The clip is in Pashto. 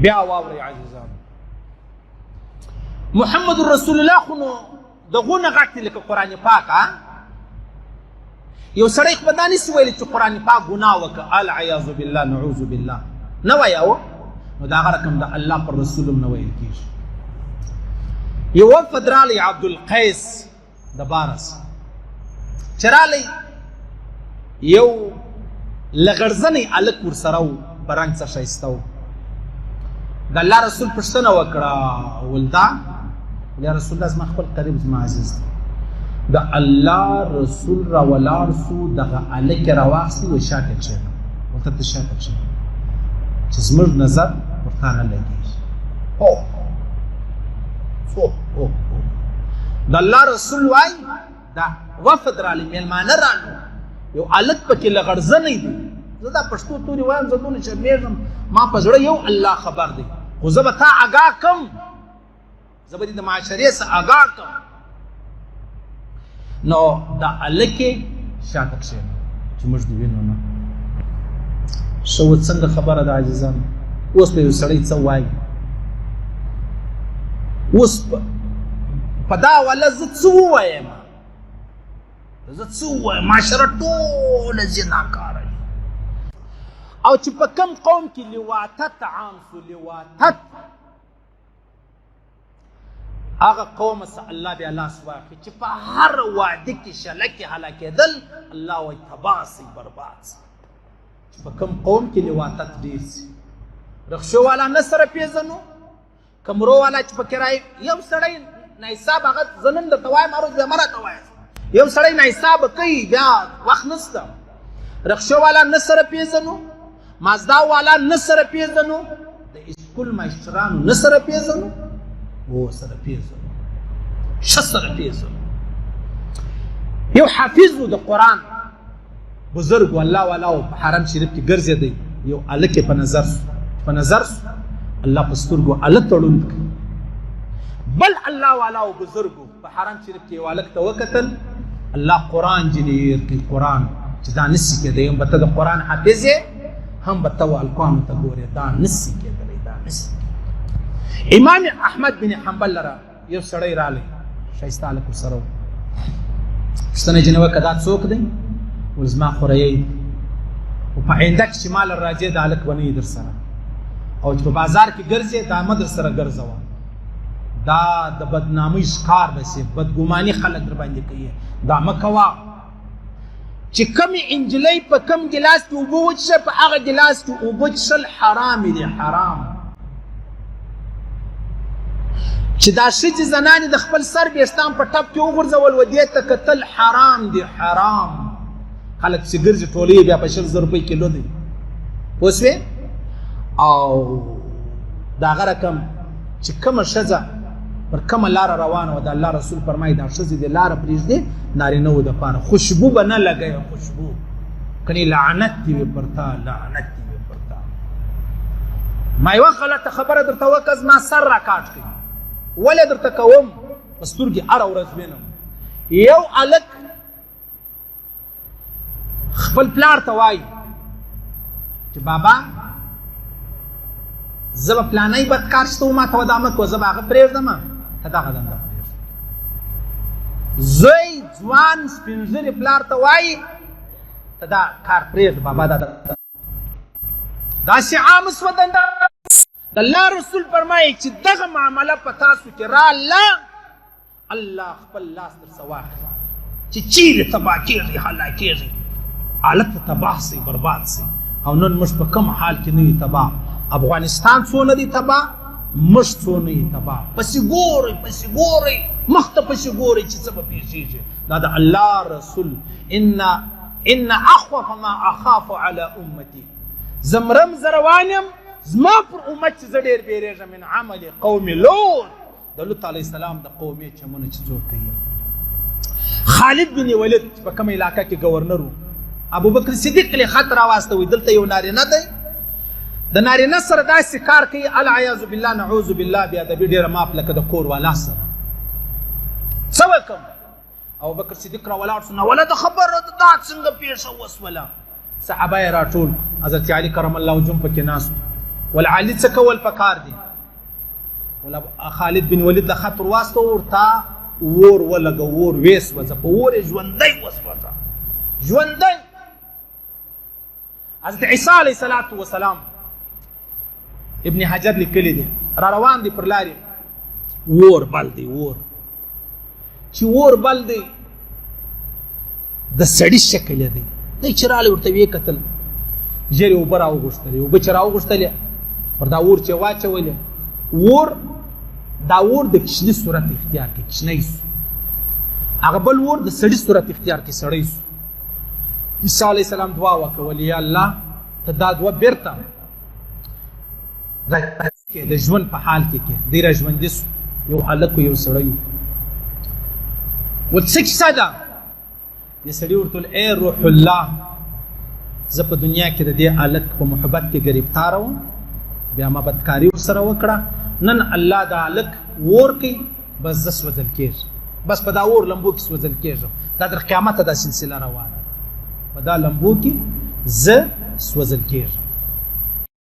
بیا واورئ عزیزانو، محمد رسول الله خو نو دغونه غټ دی لکه قرآن پاک. یو سړی خو به دا نسي ویلی چې قرآن پاک ګناه وکړه، العیاذ بالله، نعوذ بالله، نه وایه. نو د هغه رقم د الله پر رسول هم نه ویل کېږي. یو وفد رالی عبدالقیس د بارس چې رالی، یو لغړزنی هلک ورسره و، په رنګ څه ښایسته و. د الله رسول پوښتنه وکړه، ولدا یا رسول الله زما خپل قریب زما عزیز دی. د الله رسول را ولاړ سو، دغه هلک یې راواخیستې، وایي شاته کښېنه، ورته ته شاته کښېنه چې زموږ نظر ورته نه لګېږي. د الله رسول وایي دا وفد رالی، میلمانه رالو، یو هلک پکې لغړزنی دی. زه دا پښتو تورې وایم، زه دونه شرمېږم، ما په زړه یو الله خبر دی، خو زه به تا اګاه کم، زه به دې د معاشرې څخه اګاه کم. نو دا هلک یې شاته کښېنه چې موږ دې وینو نه. ښه اوس څنګه خبره ده عزیزانو؟ اوس به یو سړی څه وایي؟ اوس په دا واله زه څه ووایم؟ زه څه ووایم؟ معاشره ټوله زناکاره دي. او چې په کم قوم کې لواطت عام سو، لواطت هغه قوم څه الله بیا لاس واخلي چې په هر واده کې شله کې هلاکېدل، الله وایي تباه سي، برباد سي. چې په کم قوم کې لواطت ډېر سي، رخشو والا نه سره پېژنو، کمرو والا چې پکې رایي، یو سړی ناحساب، هغه زه نن درته وایم، هر ورځ بیا مه راته وایه، یو سړی ناحسابه کوي، بیا وخت نشته. رخشو والا نه سره پېژنو، مازدا والا نه سره پېژنو، د اسکول ماشټرانو نه سره پېژنو، و سره پېژنو، ښه سره پېژنو. یو حافظ و د قرآن، بزرګ و، الله والا و، په حرم شریف کې ګرځېدی. یو هلک یې په نظر سو، الله په سترګو هلک تړون کړي. بل الله والا و بزرګ و، په حرم شریف کې یو هلک ته وکتل، الله قرآن جنیر کړي، قرآن چې دا نسي کېدی، هم به ته د قرآن حافظ یې، هم به ته هلکانو ته ګورې، دا نسي کېدلی، دا نسي. امام احمد بن حنبل لره یو سړی رالی، ښایسته هلک ورسره و. پوښتنه یې ځینې وکړه دا څوک دی؟ ویل زما خوریی دی، خو په آینده کې چې ما لر راځې دا هلک به نه وي در سره، او چې په بازار کې ګرځې دا مه در سره ګرځوه، دا د بدنامۍ ښکار به سي، بدګماني خلک در باندې کوي، دا مه کوه. چې کمې انجلۍ په کم ګلاس کې اوبه وڅښه، په هغه ګلاس کې اوبه څښل حرام دي، حرام. چې دا ښځې زنانې د خپل سر ویښتان په ټپ کې وغورځول، و دې ته کتل حرام دي، حرام. خلک چې ګرځي ټولې بیا په 100,000 روپۍ کیلو دی، پوه شوې؟ او د هغه رقم چې کومه ښځه پر کومه لاره روانه وه، د الله رسول فرمایي دا ښځې دې لاره پرېږدي نارینهو دپاره، خوشبو به نه لګوي، خوشبو کنې لعنت دې وي پر تا، لعنت دې وي پر تا. ما یوه غلطه خبره درته وکړه، زما سر راکاټ کوي، ولې درته کوم؟ په سترګې هره ورځ وینم. یو هلک خپل پلار ته وایي چې بابا زه به پلانی بدکار شته و، ما ته ودا مه کوه، زه به هغه پرېږدم، ته دغه دنده پرېږده. زوی ځوان سپین ږیري پلار ته وایي ته دا کار پرېږده بابا، داسې عامه سوه دنده. د الله رسول فرمایي چې دغه معامله په تاسو کې راله، الله خپل لاس درڅه واخلي چې چیرې تباه کېږي، هلاکېږي، هلک ته تباه سي، برباد سي. او نن موږ په کوم حال کې نه یو تباه؟ افغانستان څونه دی تباه، موږ څونه یو تباه. پسې ګورئ، پسې ګورئ، مخ ته پسې ګورئ چې څه به پېښېږي. دا د الله رسول ان اخوف ما اخاف على امتي، زمرم زه روان یم زما پر امت چې زه ډېر بیریږم من عمل قوم لوط، د لوط علیه السلام د قومي چمونه چې څوک کوي. خالد بن ولید په کومه علاقه کې ګورنر و، ابوبکر صدیق له خط راواستوي، دلته یو نارینه دی، د نارینه سره داسې کار کوي، العیاذ بالله، نعوذ بالله، بیا ادبي ډېره معاف لکه د کور والا سره. څه وکړم؟ ابوبکر صدیق را ولاړ شو، نوله د خبره دا څنګه پیښه وسوله؟ صحابه یې راټول، حضرت علي کرم الله وجهه پکې ناست، ول علي څه کول پکار دي؟ ول خالد بن ولید له خطر واسطه ورته اور ولګه، اور ویس وځه، په اور یې ژوندی وسوځه، ژوندی. حضرت عیسی علیه الصلاة والسلام ابن حجر لیکلی دی، را روان دی پر لارې، اور بل دی، اور چې اور بل دی د سړي شکل دی، دی چې راغلی ورته ویې کتل، ژر یې اوبه راوغوښتلې، اوبه چې راوغوښتلې پر دا اور چې واچولې، اور دا اور د کشني صورت اختیار کړي، کشنی سو. هغه بل اور د سړي صورت اختیار کړي، سړی سو. عیسی علیه السلام دعا وکړه، یا الله ته دا دوه بیرته د ژوند په حال کې کې دی را ژوندي سو، یو هلک یو سړی و. ول څه کیسه ده؟ دې سړي ورته ویل ای روح الله، زه په دنیا کې د دې هلک په محبت کې ګرفتاره وم، بیا ما بدکاري ورسره وکړه، نن الله دا هلک اور کوي، بس زه سوځل کېږم، بس په دا اور لمبو کې سوځل کېږم، دا تر قیامته دا سلسله روانه ده، په دا لمبو کې زه سوځل کېږم.